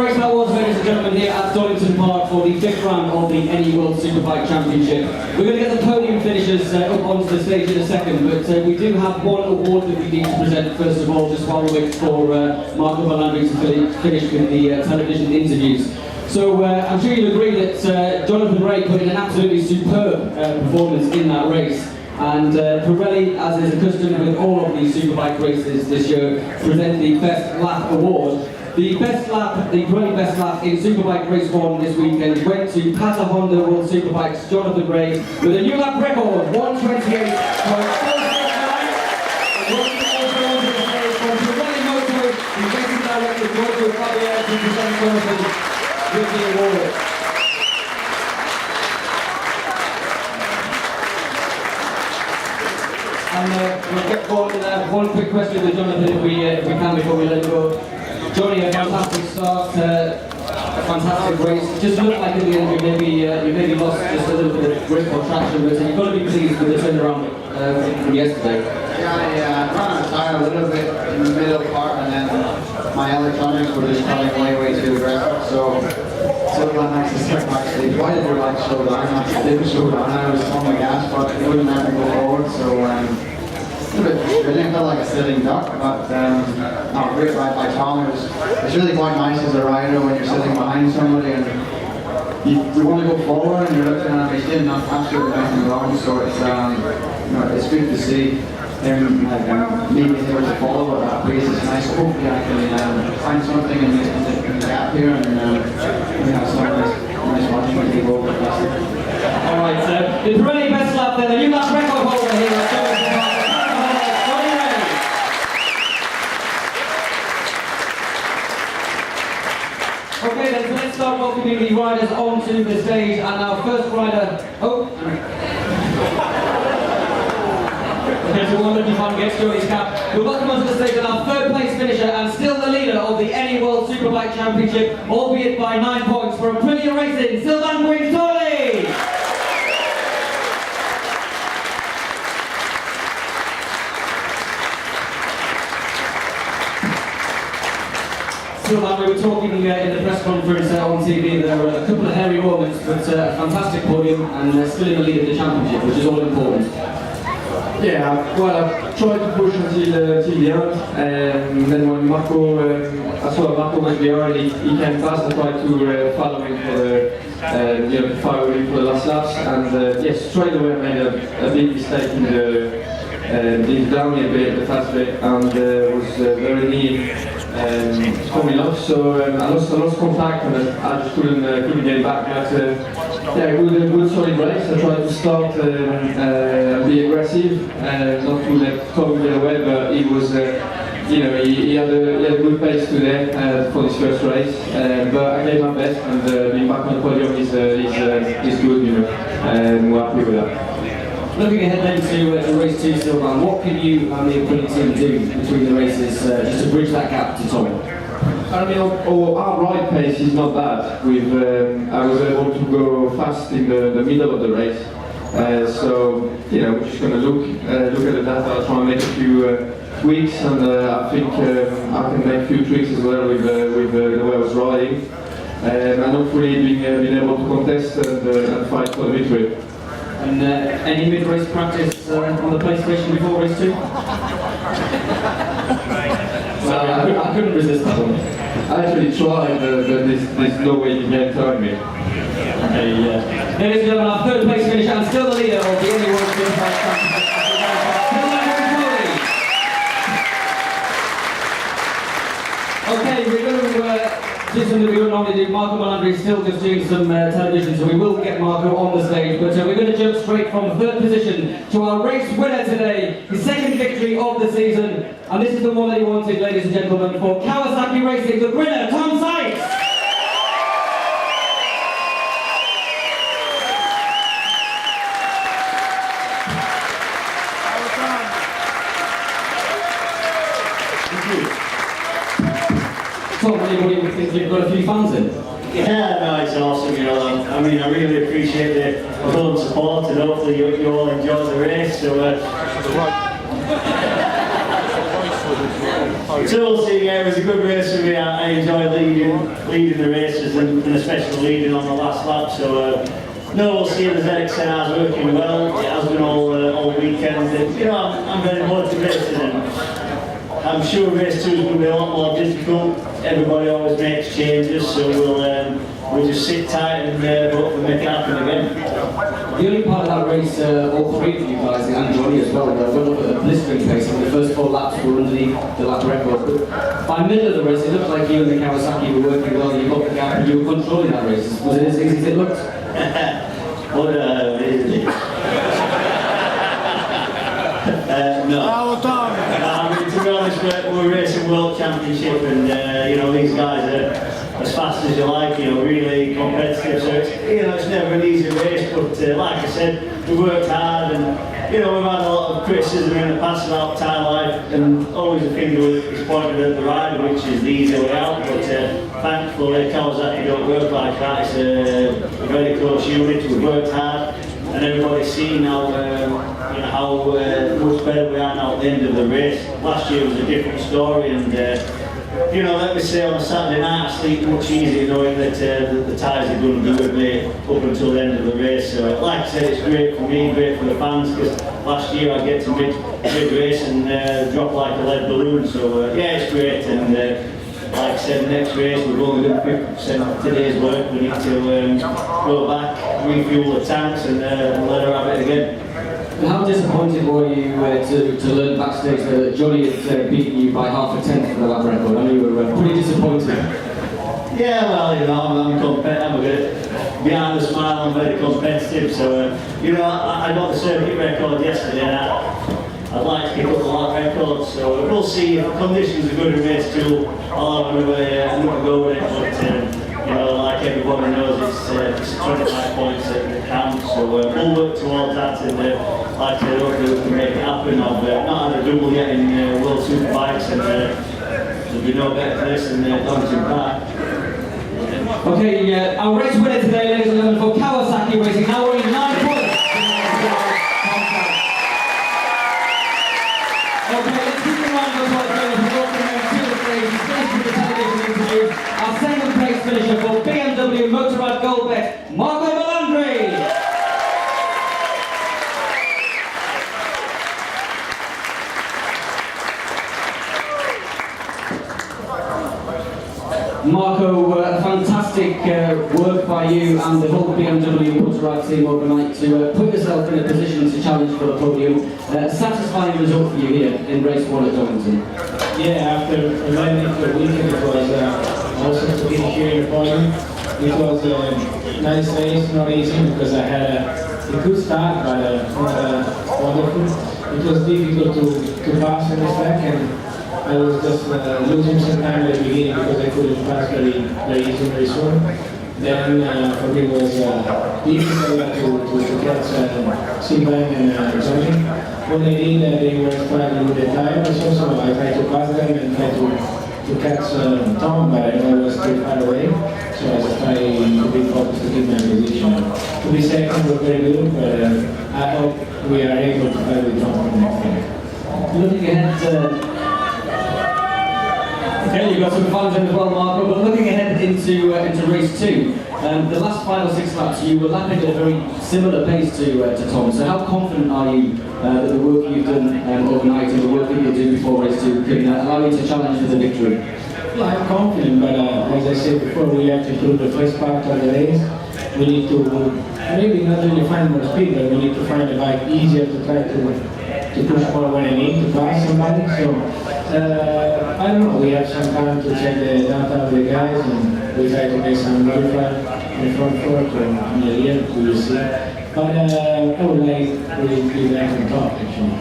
race that was, ladies and gentlemen, here at Donington Park for the 5th round of the NE World Superbike Championship. We're going to get the podium finishers up onto the stage in a second, but we do have one award that we need to present first of all, just while we wait for Marco Melandri to finish with the television interviews. So I'm sure you'll agree that Jonathan Rae put in an absolutely superb performance in that race. And Pirelli, as is accustomed with all of these superbike races this year, present the Best Lap Award. The best lap, the Pirelli Best Lap in Superbike Race 1 this weekend went to Pata Honda World Superbike's Jonathan Rae with a new lap record, 1:28.479. From Pirelli Moto, the racing director Giorgio Fabier to present Jonathan with the award. And we'll get one quick question to Jonathan if we can before we let go. Johnny, a fantastic start, a fantastic race. Just looked like at the end you maybe lost just a little bit of grip or traction, but you've got to be pleased with the turnaround from yesterday. Yeah, I ran out of tire a little bit in the middle part, and then my electronics were just coming way too aggressive. So Sylvain actually stepped back. Why did your light slow down? I didn't slow down. I was on the gas, but it wouldn't let me go forward. So a bit brilliant, felt like a sitting duck, but no, great ride by Tom. It's really quite nice as a rider when you're sitting behind somebody and you want to go forward and you're looking at him, he's doing absolutely nothing wrong, so it's it's good to see him me being able to follow at that pace. It's nice. Hopefully I can find something in the gap here and we have some nice watching when we go over the rest. Alright, the Pirelli Best Lap then, the new lap record holder here at Donington Park. Okay then, so let's start welcoming the riders onto the stage, and our first rider, okay, so one lucky fan gets Joey's cap. We'll welcome onto the stage and our third place finisher and still the leader of the NE World Superbike Championship, albeit by 9 points from Premier Racing, Sylvain Guintoli! Sylvain, we were talking in the press conference on TV, there were a couple of hairy moments, but a fantastic podium and still in the lead of the championship, which is all important. Yeah, well, I tried to push until the end, and then when I saw Marco went behind, he came fast. I tried to follow him for the follow him for the last laps, and yes, straight away I made a big mistake in the downhill bit, the fast bit, and was very near coming off. So I lost contact, and I just couldn't get it back. But yeah, good solid race. I tried to start be aggressive, not to let Tom get away, but he was, he had a good pace today for this first race. But I gave my best, and being back on the podium is good, and we're happy with that. Looking ahead then to race 2, Sylvain, what can you and the opponent team do between the races just to bridge that gap to Tom? I mean, our ride pace is not bad. I was able to go fast in the middle of the race. So, we're just going to look at the data, try and make a few tweaks, and I think I can make a few tweaks as well with the way I was riding. And hopefully being able to contest and fight for the victory. And any mid-race practice on the PlayStation before race 2? Sorry, I couldn't resist that one. I actually tried, but there's no way you can turn me. Okay, yeah. Ladies and gentlemen, our third place finisher and still the leader of the NE World Superbike Championship. Okay, we're going to do something we wouldn't normally do. Marco Melandri is still just doing some television, so we will get Marco on the stage. But we're going to jump straight from third position to our race winner today, his second victory of the season. And this is the one that he wanted, ladies and gentlemen, for Kawasaki Racing, the winner, Tom Sykes! Anybody would think you've got a few fans in? Yeah, no, it's awesome, I mean, I really appreciate the full support, and hopefully you all enjoy the race. So, So we'll see. Yeah, it was a good race for me. I enjoyed leading the races and especially leading on the last lap. So no, we'll see. The ZXNR is working well. It has been all weekend. And, you know, I'm very motivated, and I'm sure race 2 is going to be a lot more difficult. Everybody always makes changes, so we'll just sit tight and hope we make it happen again. The only part of that race, all three of you guys, and Johnny as well, went up at a blistering pace. The first 4 laps were underneath the lap record. But by the middle of the race, it looked like you and the Kawasaki were working well. You got the gap and you were controlling that race. Was it as easy as it looked? No. I mean, to be honest, we're racing World Championship, and you know, these guys are as fast as you like, you know, really competitive. So it's, you know, it's never an easy race, but like I said, we worked hard, and you know, we've had a lot of criticism in the past about tyre life, and always a finger is pointed at the rider, which is the easy way out. But thankfully, Kawasaki don't work like that. It's a very close unit. We've worked hard, and everybody's seen now, you know, how much better we are now at the end of the race. Last year was a different story, and you know, let me say, on a Saturday night I sleep much easier knowing that the tyres are going to be with me up until the end of the race. So, like I said, it's great for me, great for the fans, because last year I get to mid-race and drop like a lead balloon. So yeah, it's great, and like I said, the next race we've only done 50% of today's work. We need to go back, refuel the tanks, and let her have it again. How disappointed were you to learn backstage that Johnny had beaten you by half a tenth for the lap record? I know you were pretty disappointed. Yeah, well, you know, I'm a bit behind the smile. I'm very competitive, so you know, I got the circuit record yesterday, and I'd like to pick up the lap record. So we'll see if the conditions are good in race 2. I'll have another go at it, but you know, like everybody knows, it's 25 points that count. So we'll work towards that, and like I said, hopefully we can make it happen. I've not had a double yet in World Superbikes, and there'll be no better place than Donington Park. Okay, our race winner today, ladies and gentlemen, for Kawasaki Racing, now we're in 9 points. Okay, let's keep the round of applause going for welcoming to the stage, thanks for the television interview, our second place finisher for BMW Motorrad Gold Bet, Melandri. Marco, fantastic work by you and the whole BMW Motorrad team overnight to put yourself in a position to challenge for the podium. Satisfying result for you here in race 1 at Donington. Yeah, after learning for a weekend, it was also to be here in the podium. It was a nice race, not easy because I had a good start, but not wonderful. It was difficult to pass in the track, and I was just losing some time at the beginning because I couldn't pass very easy very soon. Then for me it was difficult to catch Sylvain and Johnny. When they did, they were struggling with the tires, so I tried to pass them and tried to catch Tom, but I know I was too far away. So I just tried to be focused to keep my position. To be second was very good, but I hope we are able to fight with Tom for the next time. Looking ahead, okay, you've got some fans in as well, Marco, but looking ahead into race 2, the last 5 or 6 laps, you were lapping at a very similar pace to Tom. So how confident are you that the work you've done overnight and the work that you'll do before race 2 can allow you to challenge for the victory? Yeah, I'm confident, but as I said before, we have to improve the first part of the race. We need to maybe not only find more speed, but we need to find the bike easier to try to push more when I need to pass somebody. So I don't know, we have some time to check the data of the guys, and we try to make some modify in the front fork or in the rear, we will see. But I would like to be back on top, actually.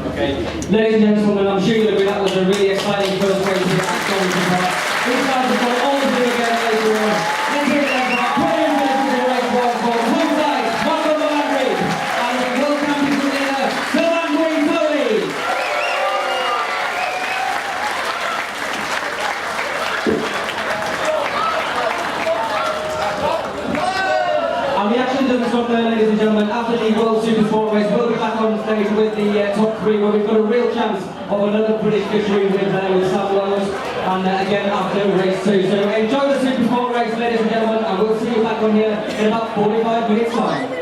Okay. Ladies and gentlemen, I'm sure you'll agree that was a really exciting first race here at Donington Park. These guys have got all to do again later on. Let's hear it for our podium finishes in race 1 for Tom Sykes, Marco Melandri, and the World Championship leader, Sylvain Guintoli. And the action doesn't stop there, ladies and gentlemen. After the World Super Sport race, we'll be back on stage with the top 3, where we've got a real chance of another British victory with Sam Lowes, and again after race 2. So enjoy the Super Sport race, ladies and gentlemen, and we'll see you back on here in about 45 minutes time.